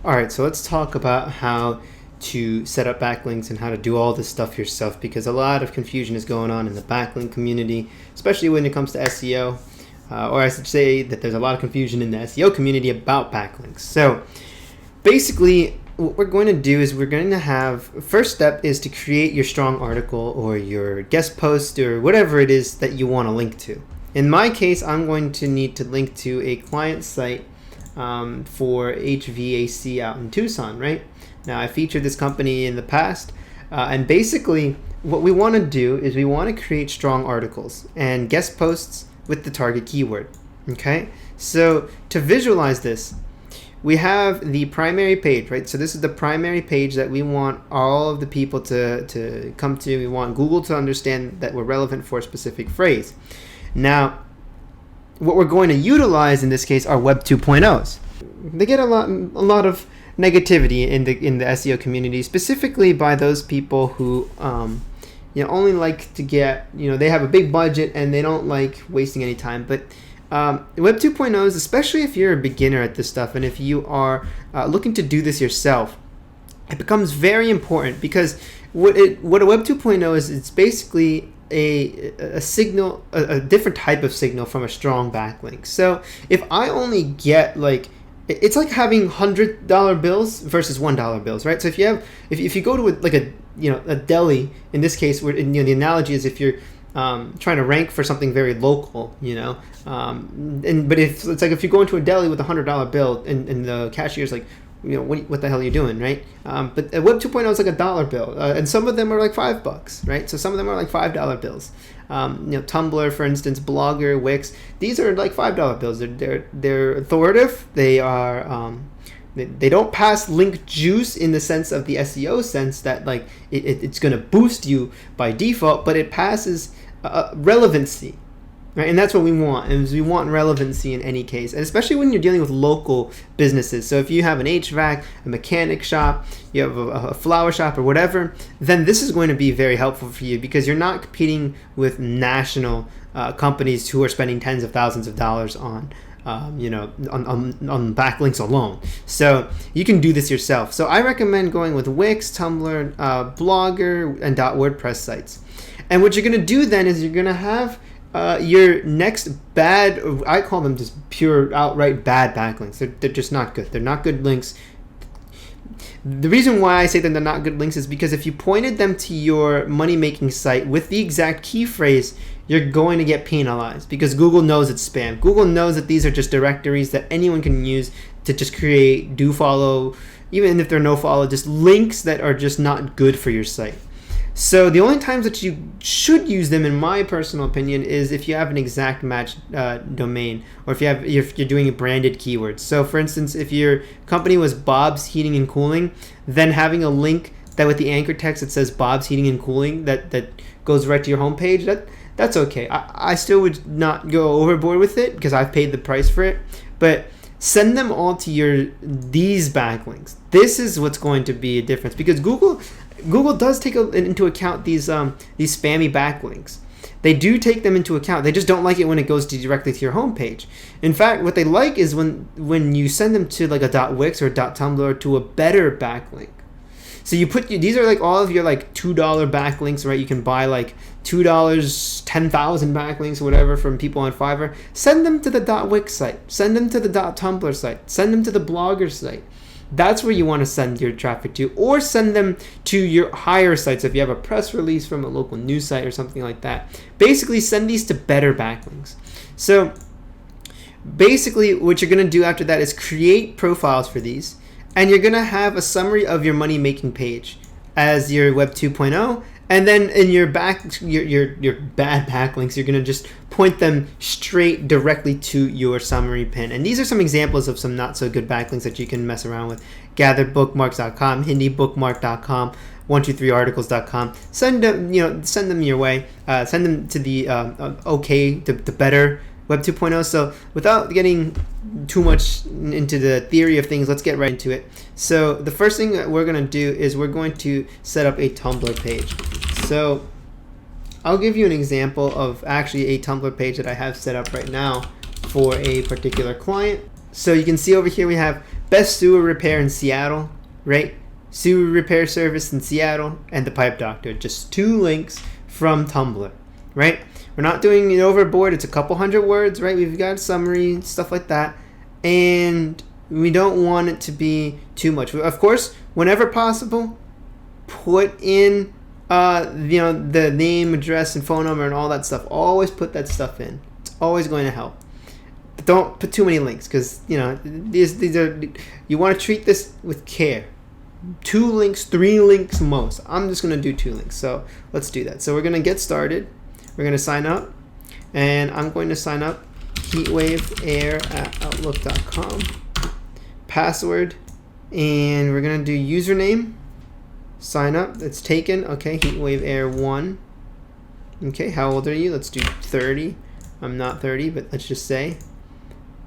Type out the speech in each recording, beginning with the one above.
Alright, so let's talk about how to set up backlinks and how to do all this stuff yourself, because a lot of confusion is going on in the backlink community, especially when it comes to SEO, or I should say that there's a lot of confusion in the SEO community about backlinks. So basically what we're going to do is we're going to have, first step is to create your strong article or your guest post or whatever it is that you want to link to. In my case, I'm going to need to link to a client site for HVAC out in Tucson, right? Now, I featured this company in the past, and basically what we want to do is we want to create strong articles and guest posts with the target keyword, okay? So to visualize this, we have the primary page, right? So this is the primary page that we want all of the people to come to. We want Google to understand that we're relevant for a specific phrase. Now, what we're going to utilize in this case are Web 2.0s. They get a lot of negativity in the SEO community, specifically by those people who only like to get, they have a big budget and they don't like wasting any time. But Web 2.0s, especially if you're a beginner at this stuff and if you are looking to do this yourself, it becomes very important, because what a Web 2.0 is, it's basically a signal, a different type of signal from a strong backlink. So if I only get it's like having $100 bills versus $1 bills, right? So if you go to a deli, in this case, where the analogy is if you're trying to rank for something very local, but if you go into a deli with a $100 bill and the cashier's like, what the hell are you doing, right? But Web 2.0 is like a $1 bill, and some of them are like $5, right? So some of them are like $5 bills. Tumblr, for instance, Blogger, Wix, these are like $5 bills. They're authoritative. They are they don't pass link juice in the sense of the SEO sense that it's going to boost you by default, but it passes relevancy. Right, and that's what we want, is we want relevancy in any case, and especially when you're dealing with local businesses. So if you have an HVAC, a mechanic shop, you have a flower shop or whatever, then this is going to be very helpful for you, because you're not competing with national companies who are spending tens of thousands of dollars on backlinks alone. So you can do this yourself. So I recommend going with Wix, Tumblr, Blogger, and .WordPress sites. And what you're going to do then is you're going to have your next bad, I call them just pure outright bad backlinks. They're just not good. They're not good links. The reason why I say that they're not good links is because if you pointed them to your money-making site with the exact key phrase, you're going to get penalized, because Google knows it's spam. Google knows that these are just directories that anyone can use to just create do follow, even if they're no follow, just links that are just not good for your site. So the only times that you should use them, in my personal opinion, is if you have an exact match domain, or if you're doing branded keywords. So for instance, if your company was Bob's Heating and Cooling, then having a link that with the anchor text that says Bob's Heating and Cooling that goes right to your homepage, that's okay. I still would not go overboard with it, because I've paid the price for it, but send them all to these backlinks. This is what's going to be a difference, because Google does take into account these spammy backlinks. They do take them into account. They just don't like it when it goes directly to your homepage. In fact, what they like is when you send them to like a .wix or .tumblr or to a better backlink. So these are like all of your like $2 backlinks, right? You can buy like $2, 10,000 backlinks or whatever from people on Fiverr. Send them to the .wix site. Send them to the .tumblr site. Send them to the Blogger site. That's where you want to send your traffic to, or send them to your higher sites if you have a press release from a local news site or something like that. Basically, send these to better backlinks. So basically, what you're going to do after that is create profiles for these, and you're going to have a summary of your money-making page as your Web 2.0. And then in your bad backlinks, you're going to just point them straight directly to your summary pin. And these are some examples of some not so good backlinks that you can mess around with. GatheredBookmarks.com, HindiBookmark.com, 123articles.com. Send them your way. Send them to the the better Web 2.0. So without getting too much into the theory of things, let's get right into it. So the first thing that we're going to do is we're going to set up a Tumblr page. So I'll give you an example of actually a Tumblr page that I have set up right now for a particular client. So you can see over here we have best sewer repair in Seattle, right? Sewer repair service in Seattle, and the pipe doctor. Just 2 links from Tumblr, right? We're not doing it overboard. It's a couple hundred words, right? We've got a summary, stuff like that. And we don't want it to be too much. Of course, whenever possible, put in the name, address, and phone number and all that stuff. Always put that stuff in. It's always going to help. But don't put too many links, because these are, you want to treat this with care. 2 links, 3 links most. I'm just going to do 2 links. So let's do that. So we're going to get started. We're going to sign up, and I'm going to sign up heatwaveair@outlook.com. Password, and we're going to do username. Sign up. It's taken. Okay, heatwaveair1. Okay, how old are you? Let's do 30. I'm not 30, but let's just say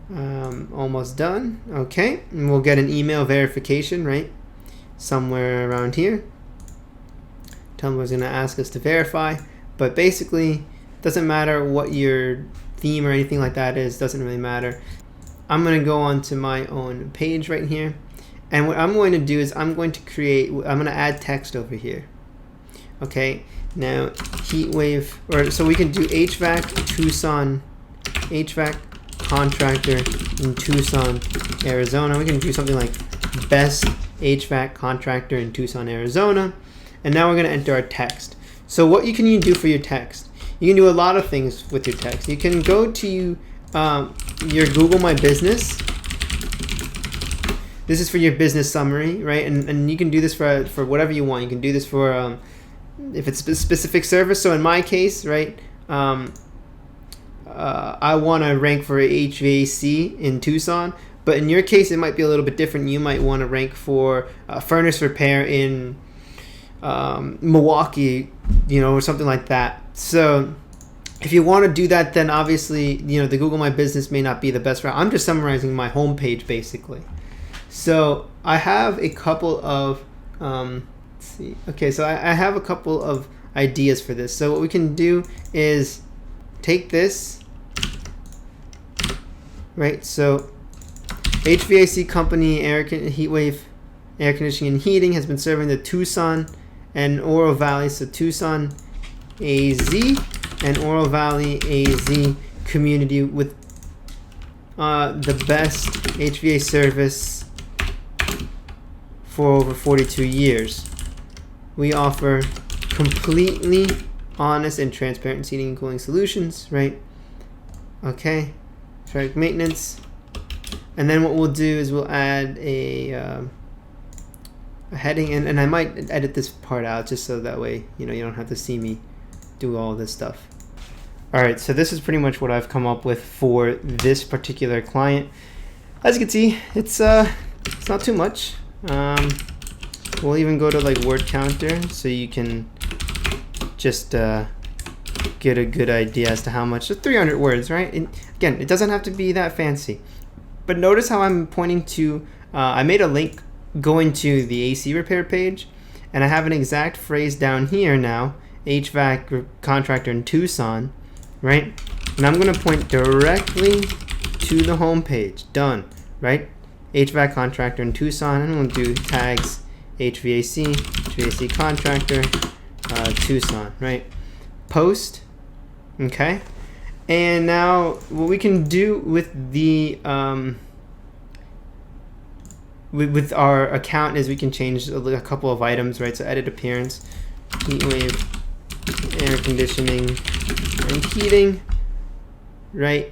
almost done. Okay, and we'll get an email verification, right? Somewhere around here. Tumblr's going to ask us to verify, but basically doesn't matter what your theme or anything like that is, doesn't really matter. I'm going to go onto my own page right here, and what I'm going to do is I'm going to add text over here. Okay, now heatwave, so we can do HVAC Tucson, HVAC contractor in Tucson, Arizona. We can do something like best HVAC contractor in Tucson, Arizona. And now we're going to enter our text. So what can you do for your text? You can do a lot of things with your text. You can go to your Google My Business. This is for your business summary, right? And you can do this for whatever you want. You can do this for if it's a specific service. So in my case, right, I want to rank for HVAC in Tucson. But in your case, it might be a little bit different. You might want to rank for furnace repair in Milwaukee, or something like that. So if you want to do that, then obviously, the Google My Business may not be the best route. I'm just summarizing my homepage, basically. So I have a couple of, let's see. Okay, so I have a couple of ideas for this. So what we can do is take this, right? So HVAC company, Heatwave Air Conditioning and Heating, has been serving the Tucson and Oro Valley, so Tucson AZ and Oro Valley AZ community with the best HVAC service for over 42 years. We offer completely honest and transparent heating and cooling solutions, right? Okay, track maintenance. And then what we'll do is we'll add a heading, and I might edit this part out just so that way you don't have to see me do all this stuff. Alright, so this is pretty much what I've come up with for this particular client. As you can see, it's not too much. We'll even go to like word counter so you can just get a good idea as to how much. So 300 words, right? And again, it doesn't have to be that fancy. But notice how I'm pointing to, I made a link going to the AC repair page, and I have an exact phrase down here now, HVAC contractor in Tucson, right? And I'm going to point directly to the home page. Done, right? HVAC contractor in Tucson, and I'm going to do tags HVAC contractor, Tucson, right? Post, okay? And now what we can do with the with our account is we can change a couple of items, right? So edit appearance, Heatwave air conditioning and heating, right?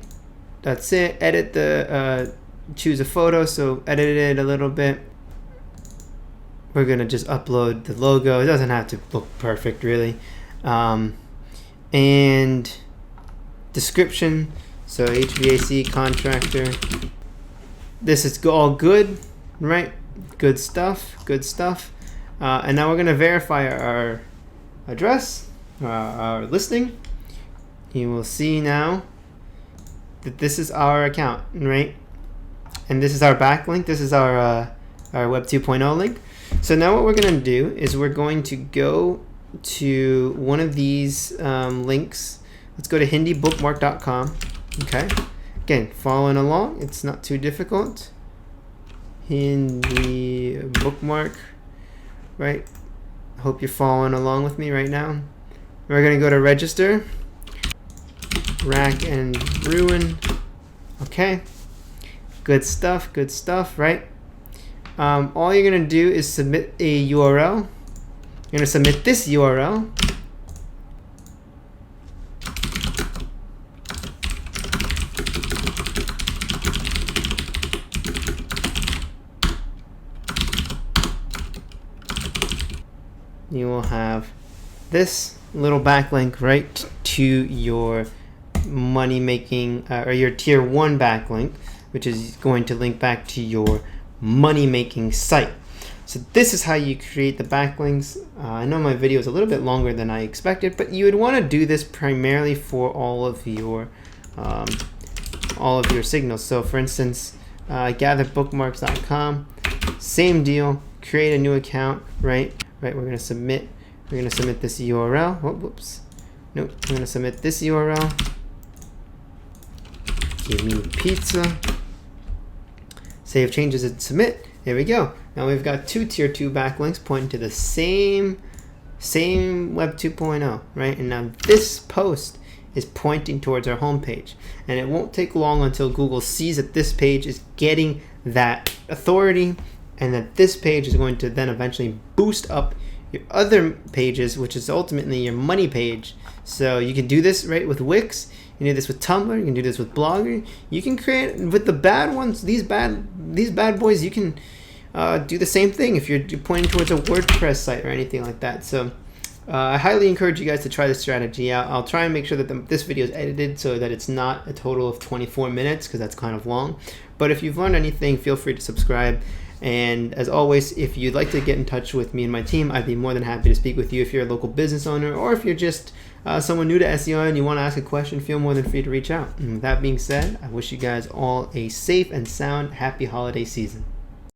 That's it. Edit the choose a photo, so edit it a little bit. We're gonna just upload the logo. It doesn't have to look perfect, really. And description, so HVAC contractor. This is all good, right? Good stuff. And now we're gonna verify our address, our listing. You will see now that this is our account, right? And this is our backlink. This is our Web 2.0 link. So now what we're going to do is we're going to go to one of these links. Let's go to hindibookmark.com. Okay. Again, following along. It's not too difficult. in the bookmark, right? Hope you're following along with me right now. We're going to go to register, rack and ruin. Okay, good stuff, right? All you're going to do is submit a URL. You're going to submit this URL. You will have this little backlink right to your money making or your tier 1 backlink, which is going to link back to your money making site. So this is how you create the backlinks. I know my video is a little bit longer than I expected, but you would want to do this primarily for all of your signals. So for instance, gatherbookmarks.com, same deal. Create a new account, right? We're gonna submit this URL. Oh, whoops. Nope. I'm gonna submit this URL. Give me pizza. Save changes and submit. There we go. Now we've got 2 tier 2 backlinks pointing to the same Web 2.0, right? And now this post is pointing towards our homepage, and it won't take long until Google sees that this page is getting that authority, and that this page is going to then eventually boost up your other pages, which is ultimately your money page. So you can do this right with Wix, you can do this with Tumblr, you can do this with Blogger. You can create with the bad ones, these bad boys. You can do the same thing if you're pointing towards a WordPress site or anything like that. So I highly encourage you guys to try this strategy out. I'll try and make sure that this video is edited so that it's not a total of 24 minutes, because that's kind of long. But if you've learned anything, feel free to subscribe. And as always, if you'd like to get in touch with me and my team, I'd be more than happy to speak with you. If you're a local business owner, or if you're just someone new to SEO and you want to ask a question, feel more than free to reach out. And with that being said, I wish you guys all a safe and sound happy holiday season.